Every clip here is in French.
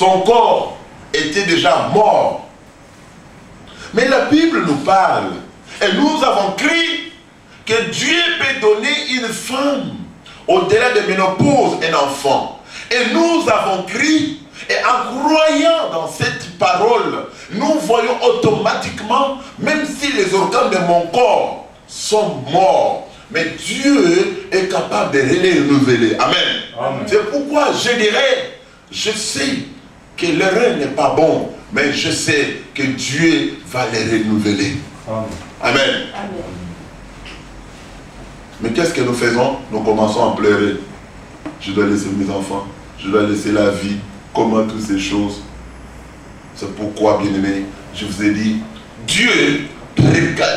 Son corps était déjà mort. Mais la Bible nous parle. Et nous avons cru que Dieu peut donner une femme au-delà de ménopause un enfant. Et nous avons cru. Et en croyant dans cette parole, nous voyons automatiquement, même si les organes de mon corps sont morts, mais Dieu est capable de les renouveler. Amen. Amen. C'est pourquoi je dirais, je sais que le rêve n'est pas bon, mais je sais que Dieu va les renouveler. Amen. Amen. Amen. Mais qu'est-ce que nous faisons? Nous commençons à pleurer. Je dois laisser mes enfants, je dois laisser la vie. Comment toutes ces choses? C'est pourquoi, bien-aimés, je vous ai dit, Dieu,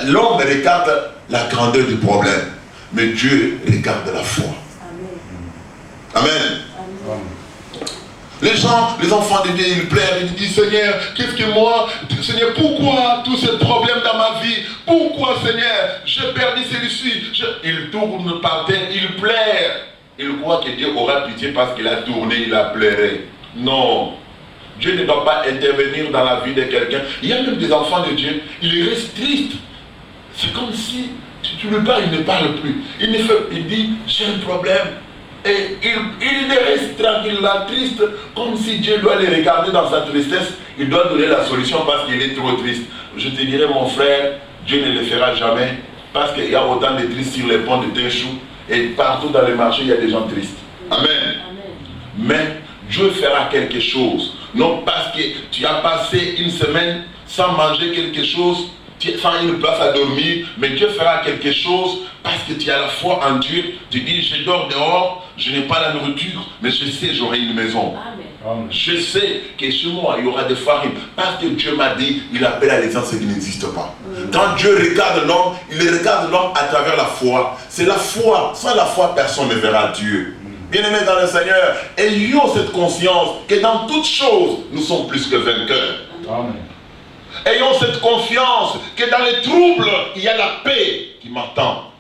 l'homme regarde la grandeur du problème, mais Dieu regarde la foi. Amen. Amen. Amen. Les gens, les enfants de Dieu, ils pleurent, ils disent, Seigneur, qu'est-ce que moi, Seigneur, pourquoi tous ces problèmes dans ma vie? Pourquoi, Seigneur, j'ai perdu celui-ci? Ils tournent par terre, ils pleurent. Ils croient que Dieu aura pitié parce qu'il a tourné, il a pleuré. Non, Dieu ne doit pas intervenir dans la vie de quelqu'un. Il y a même des enfants de Dieu, ils restent tristes. C'est comme si tu lui parles, il ne parle plus. Il dit, j'ai un problème. Et il reste tranquille, là, triste, comme si Dieu doit les regarder dans sa tristesse. Il doit donner la solution parce qu'il est trop triste. Je te dirai, mon frère, Dieu ne le fera jamais. Parce qu'il y a autant de tristes sur les ponts de Tenchou. Et partout dans les marchés, il y a des gens tristes. Amen. Amen. Mais Dieu fera quelque chose. Non parce que tu as passé une semaine sans manger quelque chose, sans une place à dormir, mais Dieu fera quelque chose parce que tu as la foi en Dieu. Tu dis, je dors dehors, je n'ai pas la nourriture, mais je sais j'aurai une maison. Amen. Je sais que chez moi, il y aura des farines. Parce que Dieu m'a dit, il appelle à l'existence ce qui n'existe pas. Quand Dieu regarde l'homme, il regarde l'homme à travers la foi. C'est la foi. Sans la foi, personne ne verra Dieu. Bien-aimés dans le Seigneur, ayons cette conscience que dans toutes choses, nous sommes plus que vainqueurs. Amen. Ayons cette confiance que dans les troubles, il y a la paix qui m'attend.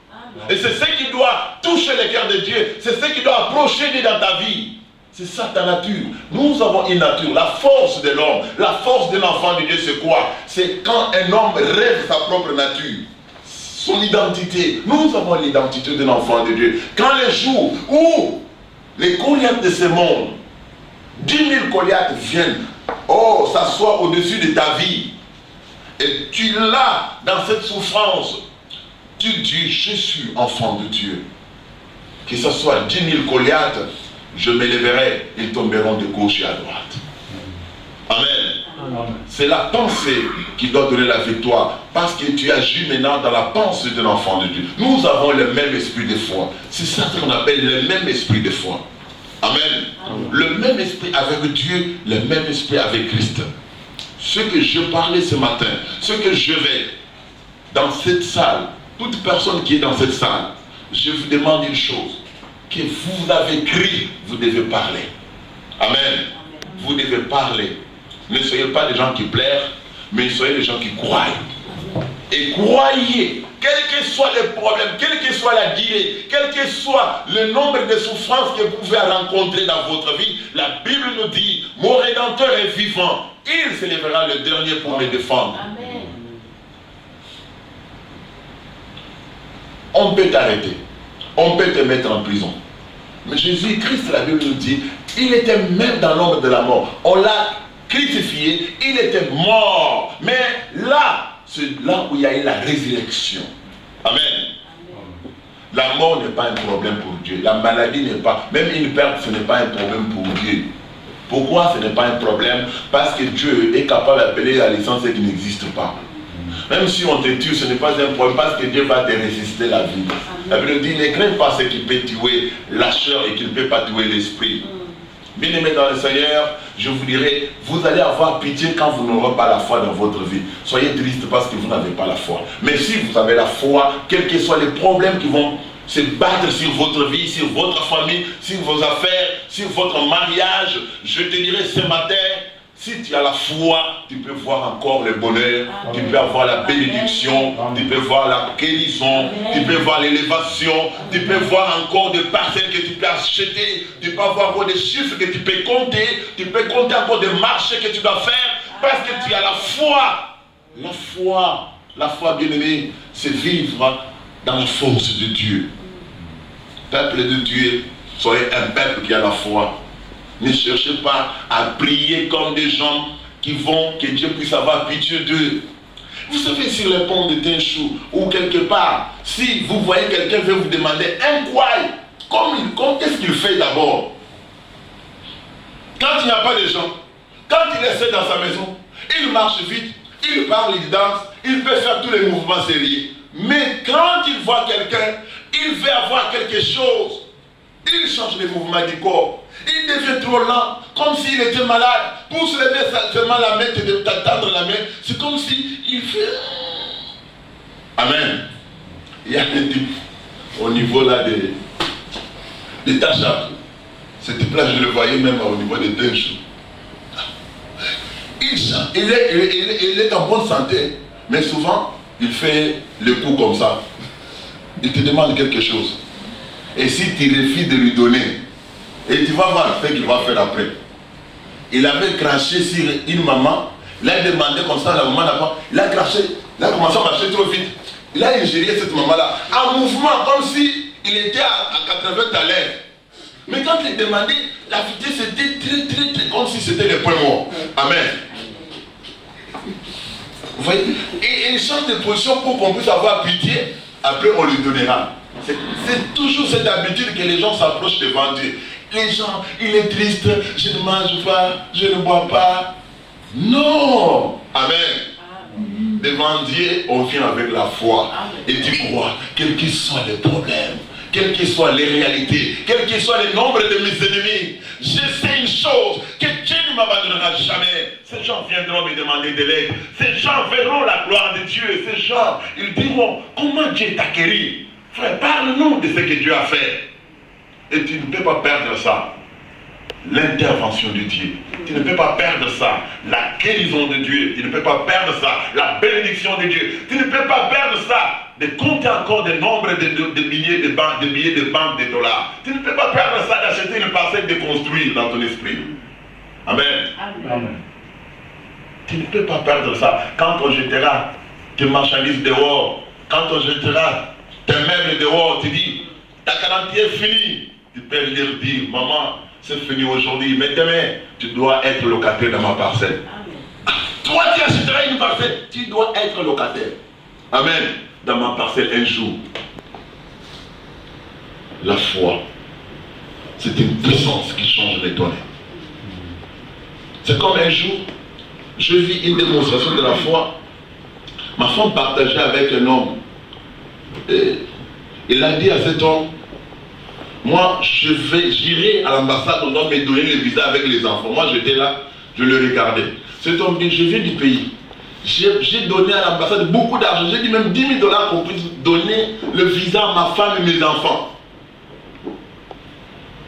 Et c'est ce qui doit toucher le cœur de Dieu. C'est ce qui doit approcher Dieu dans ta vie. C'est ça ta nature. Nous avons une nature. La force de l'homme, la force de l'enfant de Dieu, c'est quoi? C'est quand un homme rêve sa propre nature. Son identité. Nous avons l'identité de l'enfant de Dieu. Quand les jours où les Goliaths de ce monde, 10 000 Goliaths viennent, s'assoient au-dessus de ta vie. Et tu l'as dans cette souffrance. Tu dis, je suis enfant de Dieu. Que ce soit 10 000 Goliaths, je me lèverai, ils tomberont de gauche et à droite. Amen. Amen. C'est la pensée qui doit donner la victoire. Parce que tu agis maintenant dans la pensée de l'enfant de Dieu. Nous avons le même esprit de foi. C'est ça qu'on appelle le même esprit de foi. Amen. Amen. Le même esprit avec Dieu, le même esprit avec Christ. Ce que je parlais ce matin, ce que je vais dans cette salle, toute personne qui est dans cette salle, je vous demande une chose. Que vous avez crié, vous devez parler. Amen. Amen. Vous devez parler. Ne soyez pas des gens qui pleurent, mais soyez des gens qui croient. Et croyez, quels que soient les problèmes, quelle que soit la durée, quel que soit le nombre de souffrances que vous pouvez rencontrer dans votre vie, la Bible nous dit, mon Rédempteur est vivant, il se lèvera le dernier pour me défendre. Amen. On peut t'arrêter, on peut te mettre en prison. Mais Jésus-Christ, la Bible nous dit, il était même dans l'ombre de la mort. On l'a crucifié, il était mort. Mais là, c'est là où il y a eu la résurrection. Amen. La mort n'est pas un problème pour Dieu. La maladie n'est pas, même une perte, ce n'est pas un problème pour Dieu. Pourquoi ce n'est pas un problème? Parce que Dieu est capable d'appeler à l'essence ce qui n'existe pas. Même si on te tue, ce n'est pas un problème parce que Dieu va te résister la vie. La Bible dit, ne crains pas ce qui peut tuer la chair et qui ne peut pas tuer l'esprit. Bien-aimés dans le Seigneur, je vous dirai, vous allez avoir pitié quand vous n'aurez pas la foi dans votre vie. Soyez triste parce que vous n'avez pas la foi. Mais si vous avez la foi, quels que soient les problèmes qui vont se battre sur votre vie, sur votre famille, sur vos affaires, sur votre mariage, je te dirai ce matin, Si tu as la foi, tu peux voir encore le bonheur, tu peux avoir la bénédiction, tu peux voir la guérison, tu peux voir l'élévation, tu peux voir encore des parcelles que tu peux acheter, tu peux avoir encore des chiffres que tu peux compter, tu peux compter encore des marchés que tu dois faire, parce que tu as la foi. La foi, bien-aimé, c'est vivre dans la force de Dieu. Peuple de Dieu, soyez un peuple qui a la foi. Ne cherchez pas à prier comme des gens qui vont, que Dieu puisse avoir pitié d'eux. Vous savez, sur le pont de Tenchou ou quelque part, si vous voyez quelqu'un veut vous demander un quoi, qu'est-ce qu'il fait d'abord? Quand il n'y a pas de gens, quand il est seul dans sa maison, il marche vite, il parle, il danse, il peut faire tous les mouvements sérieux. Mais quand il voit quelqu'un, il veut avoir quelque chose, il change les mouvements du corps. Il devient trop lent, comme s'il était malade. Pour se lever seulement la main, t'attendre la main, c'est comme s'il fait... Amen. Il y a un type au niveau là des Tachap. Ce type-là, je le voyais même au niveau des Tenchou. Il est en bonne santé, mais souvent, il fait le coup comme ça. Il te demande quelque chose. Et si tu refuses de lui donner, et tu vas voir ce qu'il va faire après. Il avait craché sur une maman, il a demandé comme ça, la maman n'a pas, il a craché, il a commencé à marcher trop vite. Il a ingéré cette maman-là, en mouvement, comme si il était à 80 à l'heure. Mais quand il demandait, la vitesse était très, comme si c'était le point mort. Amen. Vous voyez? Et il change de position pour qu'on puisse avoir pitié, après on lui donnera. C'est toujours cette habitude que les gens s'approchent devant Dieu. Les gens, il est triste, je ne mange pas, je ne bois pas. Non! Amen. Devant Dieu, on vient avec la foi. Et tu crois, quels qu'ils soient les problèmes, quelles que soient les réalités, quel que soit le nombre de mes ennemis, je sais une chose, que Dieu ne m'abandonnera jamais. Ces gens viendront me demander de l'aide. Ces gens verront la gloire de Dieu. Ces gens, ils diront, comment Dieu t'a guéri? Frère, parle-nous de ce que Dieu a fait. Et tu ne peux pas perdre ça. L'intervention de Dieu. Tu ne peux pas perdre ça. La guérison de Dieu. Tu ne peux pas perdre ça. La bénédiction de Dieu. Tu ne peux pas perdre ça. De compter encore des nombres de milliers de banques, de milliers de banques de dollars. Tu ne peux pas perdre ça d'acheter une parcelle de construire dans ton esprit. Amen. Amen. Tu ne peux pas perdre ça. Quand on jettera tes marchandises dehors, quand on jettera tes meubles dehors, tu dis, ta garantie est finie. Tu peux leur dire, maman, c'est fini aujourd'hui, mais demain, tu dois être locataire dans ma parcelle. Amen. Toi, tu achèteras une parcelle, tu dois être locataire. Amen. Dans ma parcelle un jour. La foi, c'est une puissance qui change les données. C'est comme un jour, je vis une démonstration de la foi. Ma femme partageait avec un homme. Et il a dit à cet homme, moi, j'irai à l'ambassade, on doit me donner le visa avec les enfants. Moi, j'étais là, je le regardais. Cet homme dit, je viens du pays. J'ai donné à l'ambassade beaucoup d'argent. J'ai dit même 10 000 $ qu'on puisse donner le visa à ma femme et mes enfants.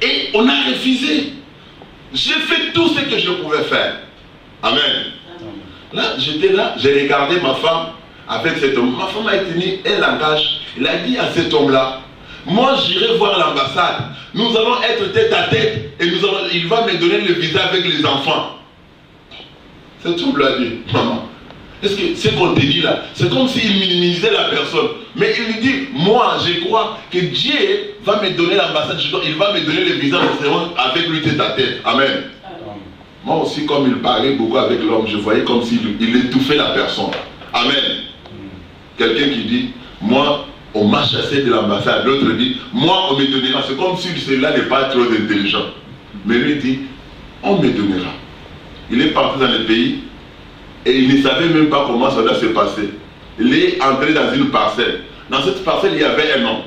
Et on a refusé. J'ai fait tout ce que je pouvais faire. Amen. Là, j'étais là, j'ai regardé ma femme avec cet homme. Ma femme a tenu un langage. Il a dit à cet homme-là, moi, j'irai voir l'ambassade. Nous allons être tête à tête et il va me donner le visa avec les enfants. Cet homme lui a dit, maman, est-ce que ce qu'on te dit là, c'est comme s'il minimisait la personne. Mais il lui dit, moi, je crois que Dieu va me donner l'ambassade, il va me donner le visa avec lui tête à tête. Amen. Moi aussi, comme il parlait beaucoup avec l'homme, je voyais comme s'il étouffait la personne. Amen. Quelqu'un qui dit, moi, on m'a chassé de l'ambassade. L'autre dit, moi, on me donnera. C'est comme si celui-là n'est pas trop intelligent. Mais lui dit, on me donnera. Il est parti dans le pays et il ne savait même pas comment ça doit se passer. Il est entré dans une parcelle. Dans cette parcelle, il y avait un homme.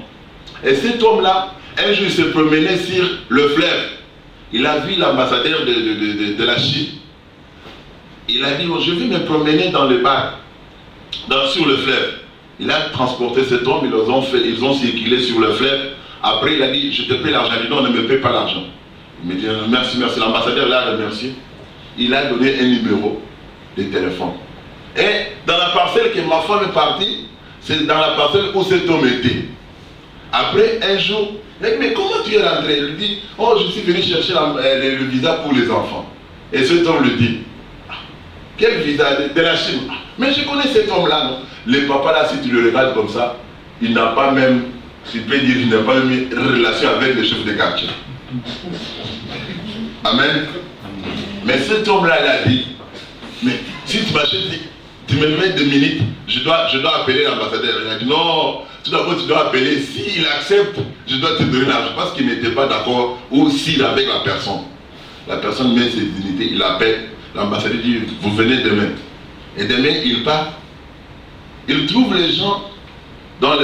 Et cet homme-là, un jour, il se promenait sur le fleuve. Il a vu l'ambassadeur de la Chine. Il a dit, oh, je vais me promener dans le bar, sur le fleuve. Il a transporté cet homme, ils ont circulé sur le fleuve. Après, il a dit, je te paie l'argent. Il dit, non, ne me paie pas l'argent. Il me dit, merci, merci. L'ambassadeur l'a remercié. il a donné un numéro de téléphone. Et dans la parcelle que ma femme est partie, c'est dans la parcelle où cet homme était. Après, un jour, il dit, mais comment tu es rentré? Il lui dit, oh, je suis venu chercher le visa pour les enfants. Et cet homme lui dit, quel visa? De la Chine. Mais je connais cet homme-là, non? Le papa là, si tu le regardes comme ça, il n'a pas même, tu peux dire, il n'a pas même une relation avec le chef de quartier. Amen. Mais cet homme-là, il a dit, mais si tu m'achètes, tu me mets 2 minutes, je dois appeler l'ambassadeur. Il a dit, non, tout d'abord tu dois appeler, s'il accepte, je dois te donner l'argent, parce qu'il n'était pas d'accord, ou s'il avec la personne. La personne met ses dignités, il appelle, l'ambassadeur dit, vous venez demain. Et demain, il part. Il trouve les gens dans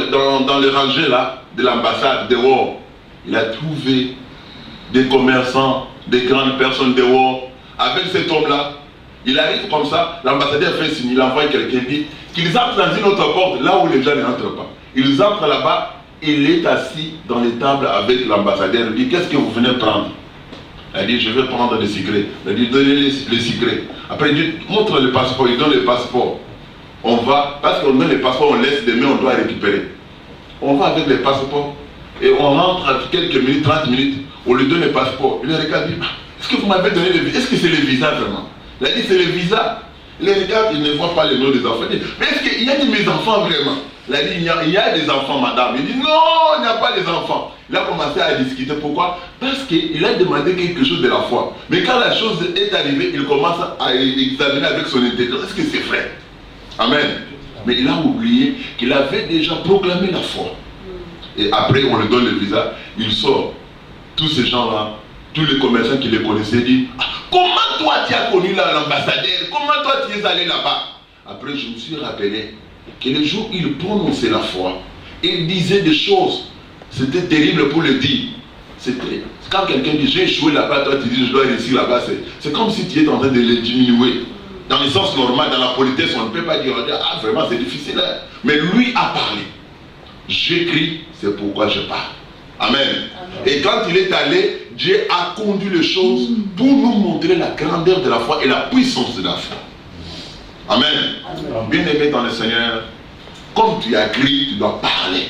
les rangées là, de l'ambassade dehors. Il a trouvé des commerçants, des grandes personnes dehors, avec cet homme-là. Il arrive comme ça, l'ambassadeur fait signe, il envoie quelqu'un, il dit qu'ils entrent dans une autre porte, là où les gens n'entrent pas. Ils entrent là-bas, il est assis dans les tables avec l'ambassadeur, il dit, qu'est-ce que vous venez prendre? Il dit, je vais prendre des secrets. Il dit, donnez les secrets. Après, il dit, montre le passeport, il donne le passeport. On va, parce qu'on donne le passeport, on laisse demain, on doit récupérer. On va avec les passeports, et on rentre à quelques minutes, 30 minutes, on lui donne le passeport. Il regarde, il dit, est-ce que vous m'avez donné le visa? Est-ce que c'est le visa vraiment? Il a dit, c'est le visa. Il regarde, il ne voit pas les noms des enfants. Il dit, mais est-ce qu'il y a de mes enfants vraiment? Il a dit, il y a des enfants, madame. Il dit, non, il n'y a pas des enfants. Il a commencé à discuter. Pourquoi? Parce qu'il a demandé quelque chose de la foi. Mais quand la chose est arrivée, il commence à examiner avec son intelligence. Est-ce que c'est vrai? Amen. Mais il a oublié qu'il avait déjà proclamé la foi. Et après, on lui donne le visa. Il sort. Tous ces gens-là, tous les commerçants qui les connaissaient disent, comment toi tu as connu l'ambassadeur? Comment toi tu es allé là-bas? Après, je me suis rappelé que le jour où il prononçait la foi, il disait des choses. C'était terrible pour le dire. C'était quand quelqu'un dit, j'ai échoué là-bas, toi tu dis, je dois réussir là-bas. C'est comme si tu es en train de le diminuer. Dans le sens normal, dans la politesse, on ne peut pas dire, ah vraiment c'est difficile. Hein? Mais lui a parlé. J'écris, c'est pourquoi je parle. Amen. Amen. Et quand il est allé, Dieu a conduit les choses pour nous montrer la grandeur de la foi et la puissance de la foi. Amen. Amen. Bien-aimé dans le Seigneur, comme tu as crié, tu dois parler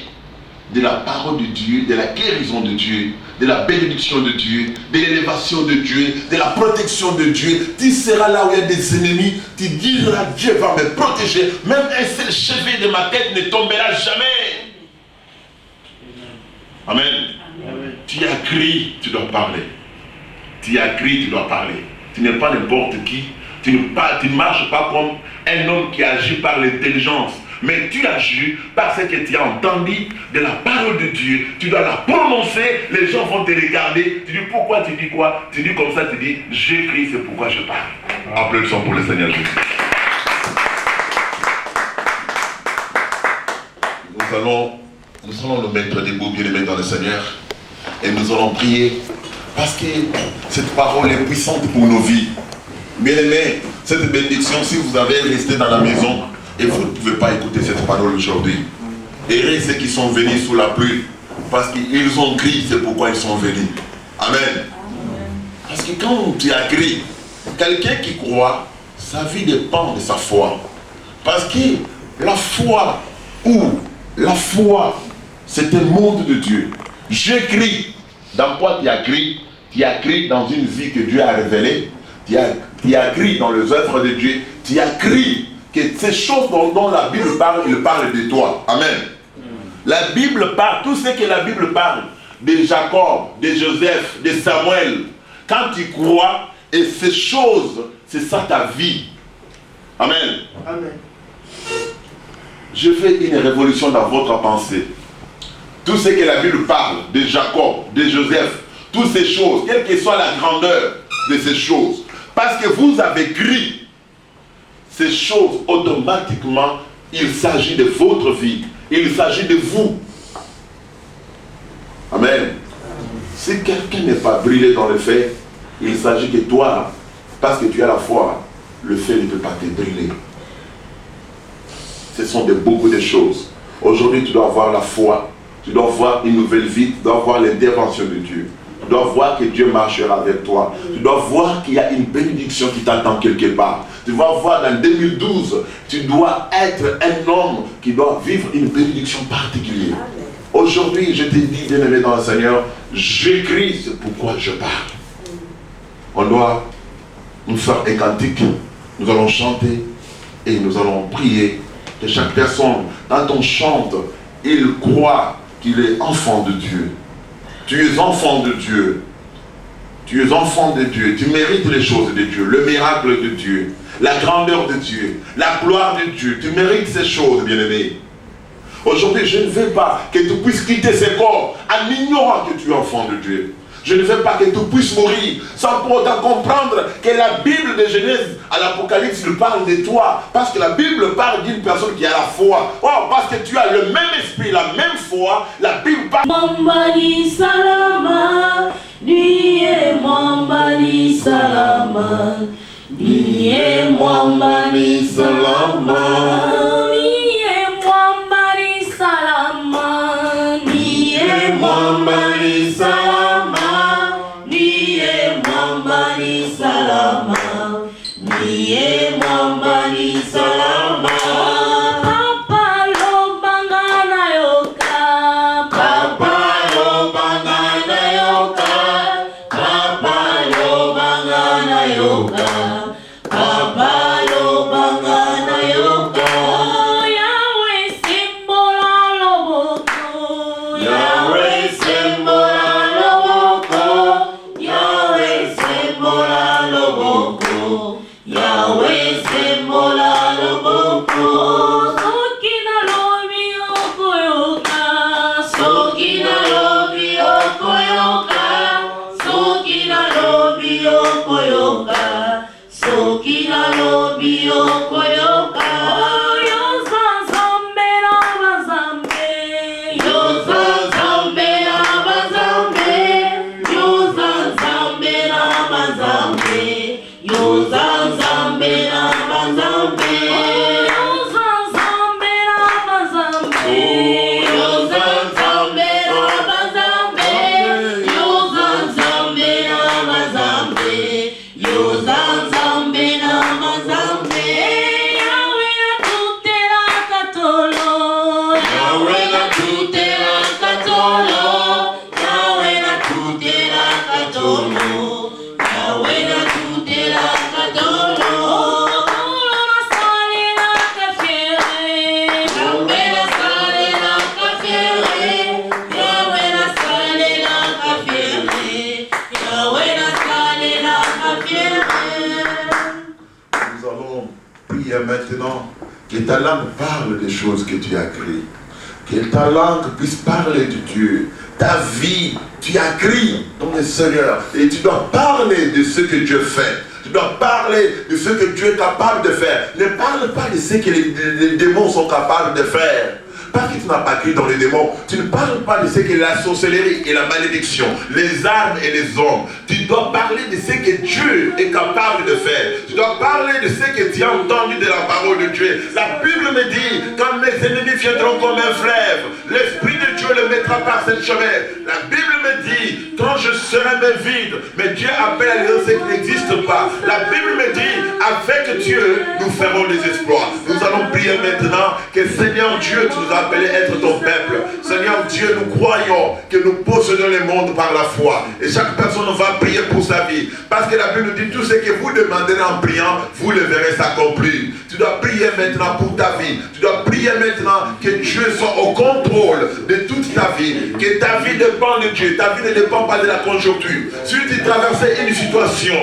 de la parole de Dieu, de la guérison de Dieu, de la bénédiction de Dieu, de l'élévation de Dieu, de la protection de Dieu. Tu seras là où il y a des ennemis, tu diras, Dieu va me protéger, même un seul cheveu de ma tête ne tombera jamais. Amen. Amen. Tu as crié, tu dois parler. Tu as crié, tu dois parler. Tu n'es pas n'importe qui. Tu ne marches pas comme un homme qui agit par l'intelligence. Mais tu agis parce que tu as entendu de la parole de Dieu. Tu dois la prononcer. Les gens vont te regarder. Tu dis pourquoi tu dis quoi? Tu dis comme ça, tu dis j'écris, c'est pourquoi je parle. Applaudissons pour le Seigneur Jésus. Nous allons nous mettre debout, bien-aimés dans le Seigneur, et nous allons prier, parce que cette parole est puissante pour nos vies. Bien-aimés, cette bénédiction, si vous avez resté dans la maison, et vous ne pouvez pas écouter cette parole aujourd'hui, et ceux qui sont venus sous la pluie, parce qu'ils ont crié, c'est pourquoi ils sont venus. Amen. Parce que quand tu as crié, quelqu'un qui croit, sa vie dépend de sa foi. Parce que la foi, c'est un monde de Dieu. J'écris. Dans quoi tu as crié? Tu as crié dans une vie que Dieu a révélée. Tu as crié dans les œuvres de Dieu. Tu as crié que ces choses dont la Bible parle, il parle de toi. Amen. La Bible parle, tout ce que la Bible parle, de Jacob, de Joseph, de Samuel. Quand tu crois, et ces choses, c'est ça ta vie. Amen. Amen. Je fais une révolution dans votre pensée. Tout ce que la Bible parle de Jacob, de Joseph, toutes ces choses, quelle que soit la grandeur de ces choses, parce que vous avez crié ces choses, automatiquement, il s'agit de votre vie. Il s'agit de vous. Amen. Si quelqu'un n'est pas brûlé dans le fait, il s'agit que toi, parce que tu as la foi, le fait ne peut pas te brûler. Ce sont beaucoup de choses. Aujourd'hui, tu dois avoir la foi. Tu dois avoir une nouvelle vie. Tu dois avoir l'intervention de Dieu. Tu dois voir que Dieu marchera avec toi. Tu dois voir qu'il y a une bénédiction qui t'attend quelque part. Tu vas voir dans 2012, tu dois être un homme qui doit vivre une bénédiction particulière. Aujourd'hui, je te dis, bien-aimé dans le Seigneur, j'écris, c'est pourquoi je parle. On doit nous faire un cantique, nous allons chanter et nous allons prier. Que chaque personne, quand on chante, il croit qu'il est enfant de Dieu. Tu es enfant de Dieu. Tu es enfant de Dieu. Tu mérites les choses de Dieu, le miracle de Dieu, la grandeur de Dieu, la gloire de Dieu. Tu mérites ces choses, bien-aimé. Aujourd'hui, je ne veux pas que tu puisses quitter ce corps en ignorant que tu es enfant de Dieu. Je ne veux pas que tu puisses mourir sans pour autant comprendre que la Bible de Genèse à l'Apocalypse il parle de toi. Parce que la Bible parle d'une personne qui a la foi. Oh, parce que tu as le même esprit, la même foi. La Bible parle. Mwambani salama, niye mwambani salama, niye mwambani salama, niye mwambani salama, niye mwambani salama. Niye mwambani salama. Papa lo bangana yoka, Papa lo bangana yoka, Papa lo bangana yoka, Papa lo bangana yoka. Yahweh simbola loboko, Yahweh simbola loboko, Yahweh simbola loboko. Yahweh sembola loboko, sokina lobi okoyoka, sokina lobi okoyoka, sokina lobi okoyoka, sokina lobi okoyoka. Yoza zambe na bazambe, yoza zambe na bazambe, yoza zambe na bazambe, yoza. Maintenant, que ta langue parle des choses que tu as créées. Que ta langue puisse parler de Dieu. Ta vie, tu as créé ton Seigneur. Et tu dois parler de ce que Dieu fait. Tu dois parler de ce que Dieu est capable de faire. Ne parle pas de ce que les démons sont capables de faire. Parce que tu n'as pas cru dans les démons. Tu ne parles pas de ce que la sorcellerie et la malédiction, les armes et les hommes. Tu dois parler de ce que Dieu est capable de faire. Tu dois parler de ce que tu as entendu de la parole de Dieu. La Bible me dit, quand mes ennemis viendront comme un fleuve, l'Esprit de Dieu le mettra par cette chemin. La Bible me dit, quand je serai même vide, mais Dieu appelle ce qui n'existe pas. La Bible me dit, avec Dieu, nous ferons des exploits. Nous allons prier maintenant que Seigneur Dieu, tu nous as appelé être ton peuple. Seigneur Dieu, nous croyons que nous possédons le monde par la foi. Et chaque personne va prier pour sa vie. Parce que la Bible dit, tout ce que vous demandez en priant, vous le verrez s'accomplir. Tu dois prier maintenant pour ta vie. Tu dois prier maintenant que Dieu soit au contrôle de toute ta vie. Que ta vie dépend de Dieu. Ta vie ne dépend pas de la conjoncture. Si tu traversais une situation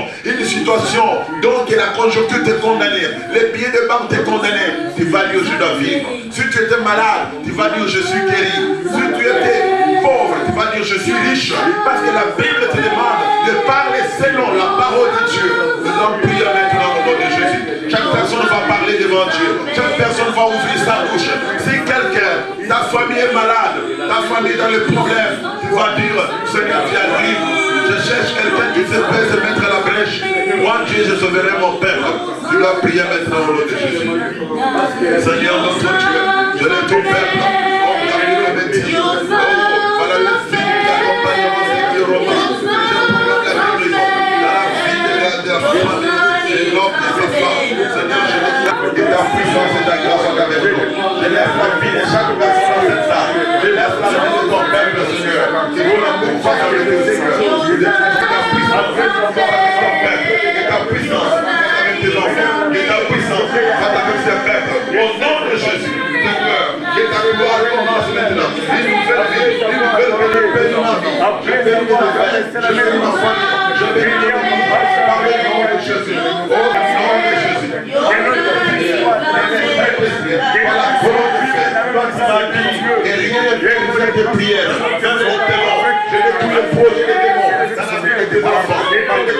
donc la conjoncture te condamnait, les billets de banque te condamnaient, tu vas dire je dois vivre. Si tu étais malade, tu vas dire je suis guéri. Si tu étais pauvre, tu vas dire je suis riche. Parce que la Bible te demande de parler selon la parole de Dieu. Nous allons prier maintenant au nom de Jésus. Chaque personne va parler devant Dieu. Chaque personne va ouvrir sa bouche. Si quelqu'un, ta famille est malade, ta famille est dans les problèmes, tu vas dire Seigneur, tu arrives. Je cherche quelqu'un qui se peut se mettre à la brèche. Moi, Dieu, je sauverai mon père. Tu dois prier maintenant au nom de Jésus. Seigneur, notre Dieu, je l'ai ton peuple. On va lui remettre. Voilà le signe d'accompagnement, c'est qui remet. maintenant. Une nouvelle vie, une nouvelle vie. Je bénis ma vie. Je bénis ma famille. Je bénis ma famille. Je bénis ma famille. Par le nom de Jésus. Au nom de Jésus. Par la volonté de Dieu. Et rien ne peut nous faire de prière. Je détruis le projet des démons. Ça n'a plus été enfants. Par les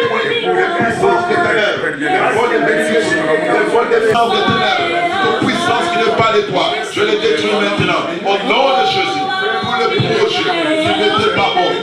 puissances des ténèbres. Les vols des bénédictions. Les vols des puissances des ténèbres. Toute puissance qui n'est pas de toi. Je les détruis maintenant. Au nom de Jésus. Tous les projets qui n'étaient pas bons.